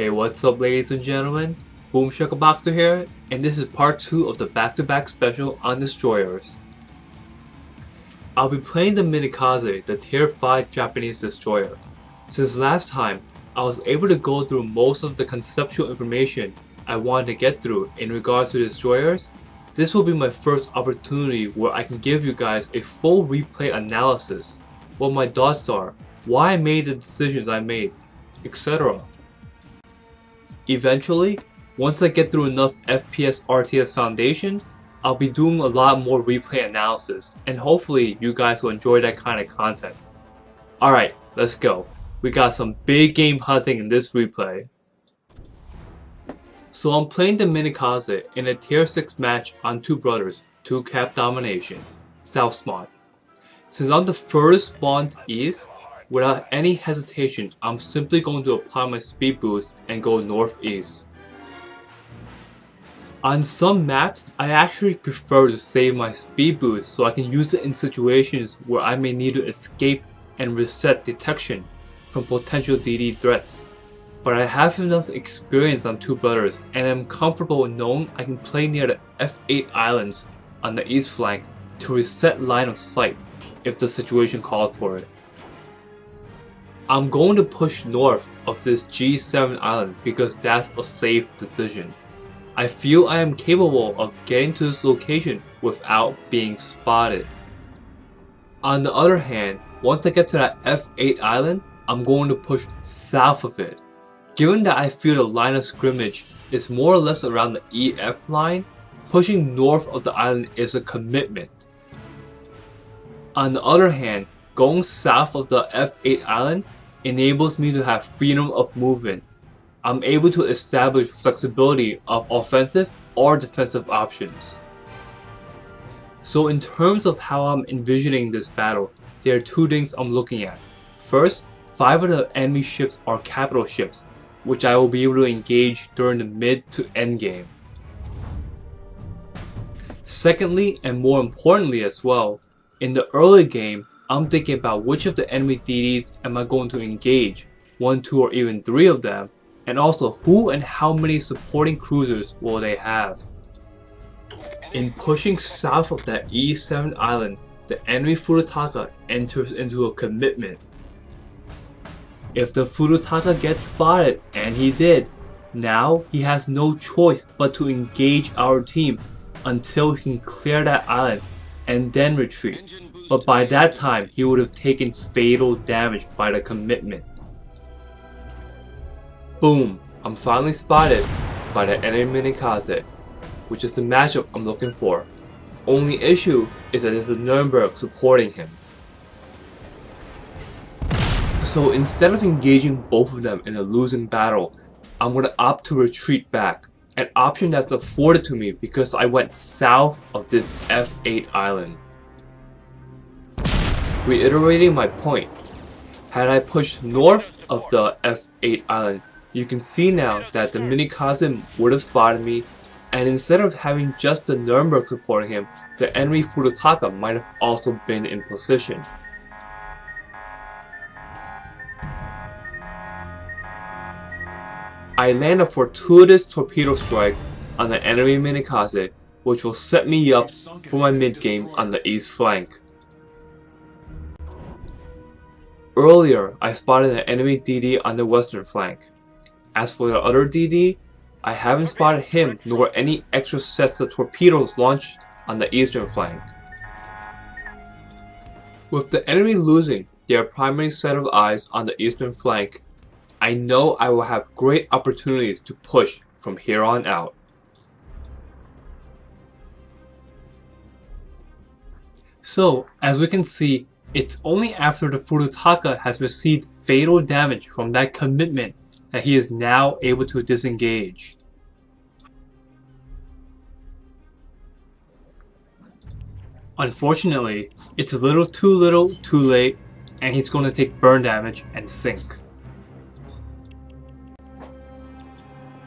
Hey, what's up ladies and gentlemen? Boom Shakaboxer here, and this is part 2 of the back-to-back special on destroyers. I'll be playing the Minekaze, the tier 5 Japanese destroyer. Since last time, I was able to go through most of the conceptual information I wanted to get through in regards to destroyers. This will be my first opportunity where I can give you guys a full replay analysis, what my thoughts are, why I made the decisions I made, etc. Eventually, once I get through enough FPS RTS foundation, I'll be doing a lot more replay analysis, and hopefully you guys will enjoy that kind of content. Alright, let's go. We got some big game hunting in this replay. So I'm playing the Minekaze in a tier 6 match on two brothers, 2 cap domination, south spawn. Since I'm the furthest spawned east, without any hesitation, I'm simply going to apply my speed boost and go northeast. On some maps, I actually prefer to save my speed boost so I can use it in situations where I may need to escape and reset detection from potential DD threats. But I have enough experience on two brothers and am comfortable knowing I can play near the F8 islands on the east flank to reset line of sight if the situation calls for it. I'm going to push north of this G7 island because that's a safe decision. I feel I am capable of getting to this location without being spotted. On the other hand, once I get to that F8 island, I'm going to push south of it. Given that I feel the line of scrimmage is more or less around the EF line, pushing north of the island is a commitment. On the other hand, going south of the F8 island enables me to have freedom of movement. I'm able to establish flexibility of offensive or defensive options. So in terms of how I'm envisioning this battle, there are two things I'm looking at. First, 5 of the enemy ships are capital ships, which I will be able to engage during the mid to end game. Secondly, and more importantly as well, in the early game, I'm thinking about which of the enemy DDs am I going to engage, 1, 2 or even 3 of them, and also who and how many supporting cruisers will they have. In pushing south of that E7 island, the enemy Furutaka enters into a commitment. If the Furutaka gets spotted, and he did, now he has no choice but to engage our team until he can clear that island and then retreat. But by that time, he would have taken fatal damage by the commitment. Boom! I'm finally spotted by the enemy Minekaze, which is the matchup I'm looking for. Only issue is that there's a Nuremberg supporting him. So instead of engaging both of them in a losing battle, I'm going to opt to retreat back, an option that's afforded to me because I went south of this F8 island. Reiterating my point, had I pushed north of the F8 island, you can see now that the Minekaze would have spotted me, and instead of having just the Nuremberg supporting him, the enemy Furutaka might have also been in position. I land a fortuitous torpedo strike on the enemy Minekaze, which will set me up for my mid game on the east flank. Earlier, I spotted an enemy DD on the western flank. As for the other DD, I haven't spotted him nor any extra sets of torpedoes launched on the eastern flank. With the enemy losing their primary set of eyes on the eastern flank, I know I will have great opportunities to push from here on out. So, as we can see, it's only after the Furutaka has received fatal damage from that commitment that he is now able to disengage. Unfortunately, it's a little too late, and he's going to take burn damage and sink.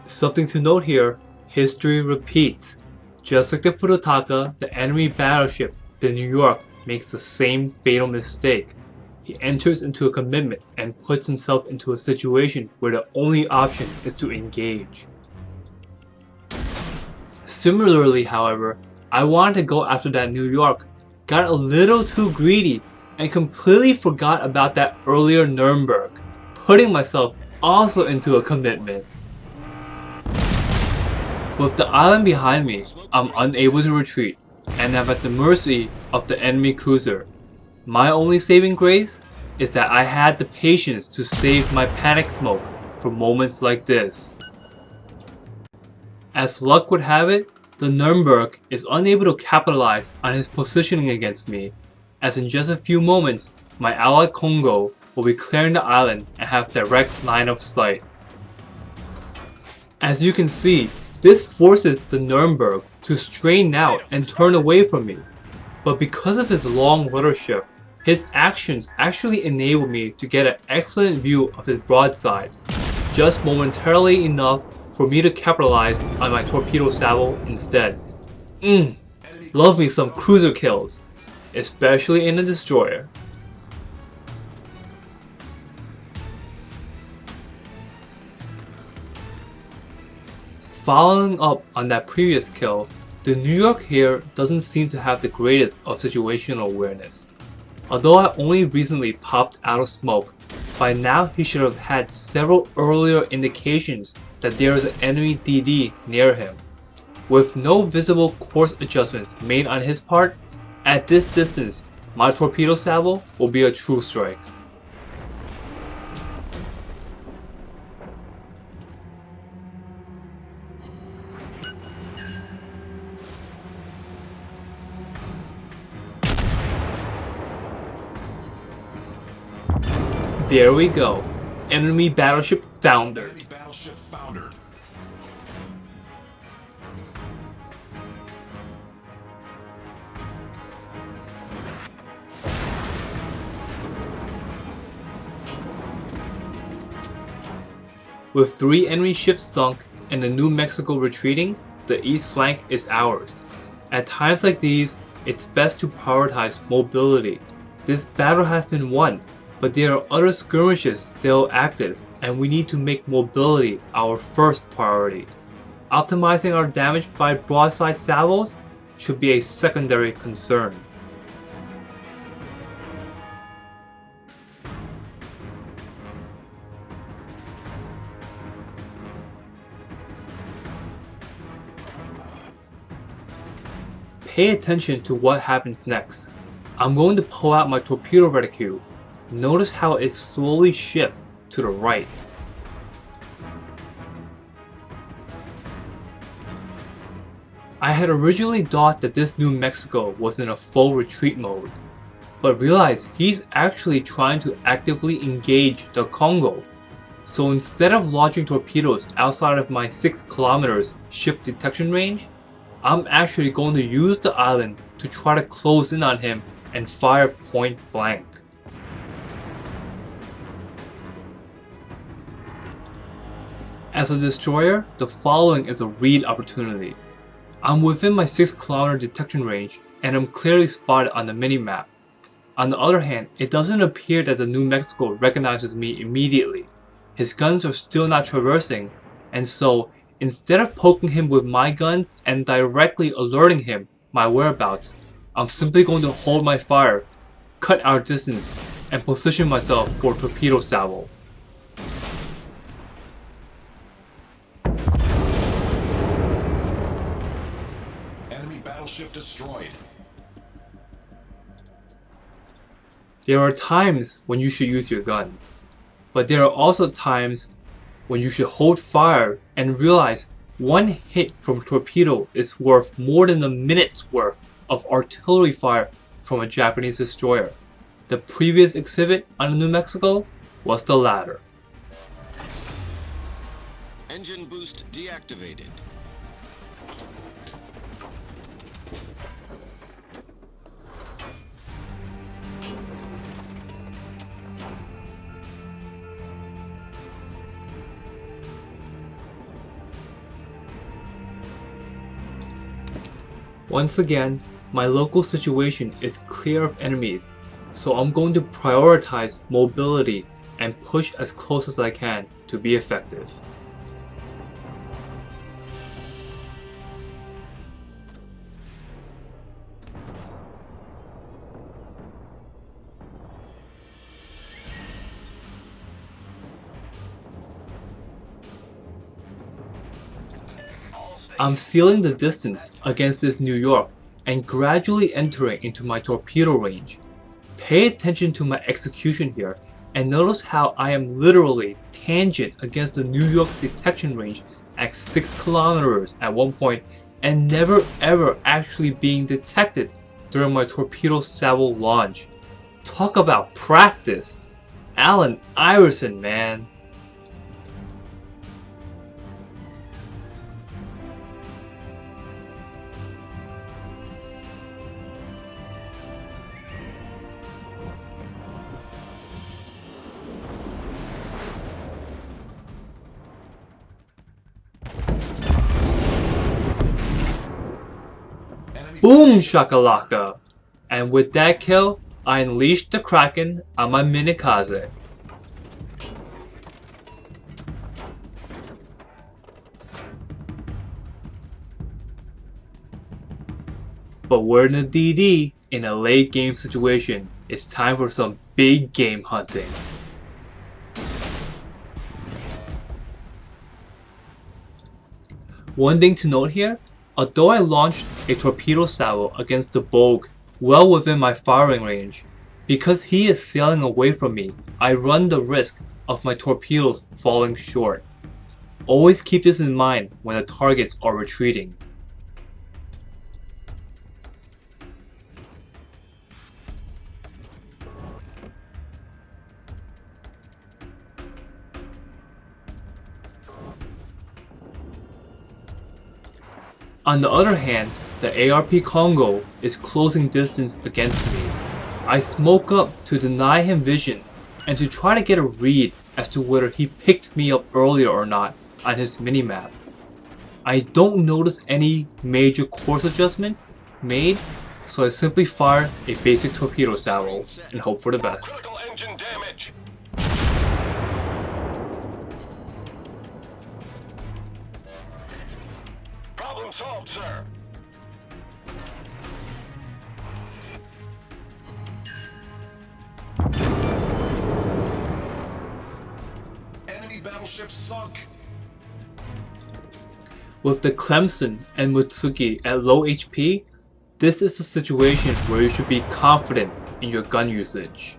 Something to note here, history repeats. Just like the Furutaka, the enemy battleship, the New York, makes the same fatal mistake. he enters into a commitment and puts himself into a situation where the only option is to engage. Similarly, however, I wanted to go after that New York, got a little too greedy, and completely forgot about that earlier Nuremberg, putting myself also into a commitment. With the island behind me, I'm unable to retreat, and I'm at the mercy of the enemy cruiser. My only saving grace is that I had the patience to save my panic smoke for moments like this. As luck would have it, the Nuremberg is unable to capitalize on his positioning against me, as in just a few moments, my ally Congo will be clearing the island and have direct line of sight. As you can see, this forces the Nuremberg to strain out and turn away from me, but because of his long ruddership, his actions actually enable me to get an excellent view of his broadside, just momentarily enough for me to capitalize on my torpedo salvo instead. Love me some cruiser kills, especially in a destroyer. Following up on that previous kill, the New York here doesn't seem to have the greatest of situational awareness. Although I only recently popped out of smoke, by now he should have had several earlier indications that there is an enemy DD near him. With no visible course adjustments made on his part, at this distance, my torpedo salvo will be a true strike. There we go. Enemy battleship foundered. Enemy battleship foundered. With 3 enemy ships sunk and the New Mexico retreating, the east flank is ours. At times like these, it's best to prioritize mobility. This battle has been won, but there are other skirmishes still active, and we need to make mobility our first priority. Optimizing our damage by broadside salvos should be a secondary concern. Pay attention to what happens next. I'm going to pull out my torpedo reticule. Notice how it slowly shifts to the right. I had originally thought that this New Mexico was in a full retreat mode, but realized he's actually trying to actively engage the Congo. So instead of launching torpedoes outside of my 6 kilometers ship detection range, I'm actually going to use the island to try to close in on him and fire point blank. As a destroyer, the following is a read opportunity. I'm within my 6 kilometer detection range and I'm clearly spotted on the minimap. On the other hand, it doesn't appear that the New Mexico recognizes me immediately. His guns are still not traversing, and so instead of poking him with my guns and directly alerting him my whereabouts, I'm simply going to hold my fire, cut our distance, and position myself for torpedo salvo. Enemy battleship destroyed. There are times when you should use your guns, but there are also times when you should hold fire and realize one hit from a torpedo is worth more than a minute's worth of artillery fire from a Japanese destroyer. The previous exhibit on the New Mexico was the latter. Engine boost deactivated. Once again, my local situation is clear of enemies, so I'm going to prioritize mobility and push as close as I can to be effective. I'm sealing the distance against this New York and gradually entering into my torpedo range. Pay attention to my execution here and notice how I am literally tangent against the New York's detection range at 6 kilometers at one point and never ever actually being detected during my torpedo salvo launch. Talk about practice! Allen Iverson, man. Boom shakalaka! And with that kill, I unleashed the Kraken on my Minekaze. But we're in a DD in a late game situation. It's time for some big game hunting. One thing to note here, although I launched a torpedo salvo against the Bogue well within my firing range, because he is sailing away from me, I run the risk of my torpedoes falling short. Always keep this in mind when the targets are retreating. On the other hand, the ARP Congo is closing distance against me. I smoke up to deny him vision and to try to get a read as to whether he picked me up earlier or not on his minimap. I don't notice any major course adjustments made, so I simply fire a basic torpedo salvo and hope for the best. Critical engine damage. Problem solved, sir. Enemy battleship sunk. With the Clemson and Mutsuki at low HP, this is a situation where you should be confident in your gun usage.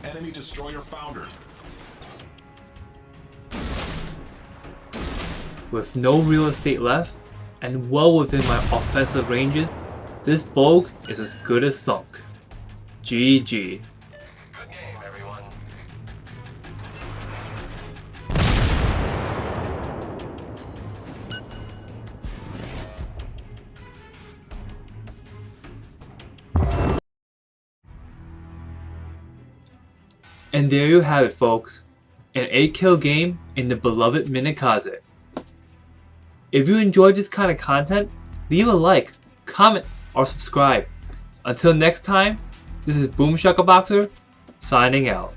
Enemy destroyer foundered. With no real estate left, and well within my offensive ranges, this Bogue is as good as sunk. GG. Good game, everyone. And there you have it, folks. An 8-kill game in the beloved Minekaze. If you enjoyed this kind of content, leave a like, comment, or subscribe. Until next time, this is Boom Shaka Boxer, signing out.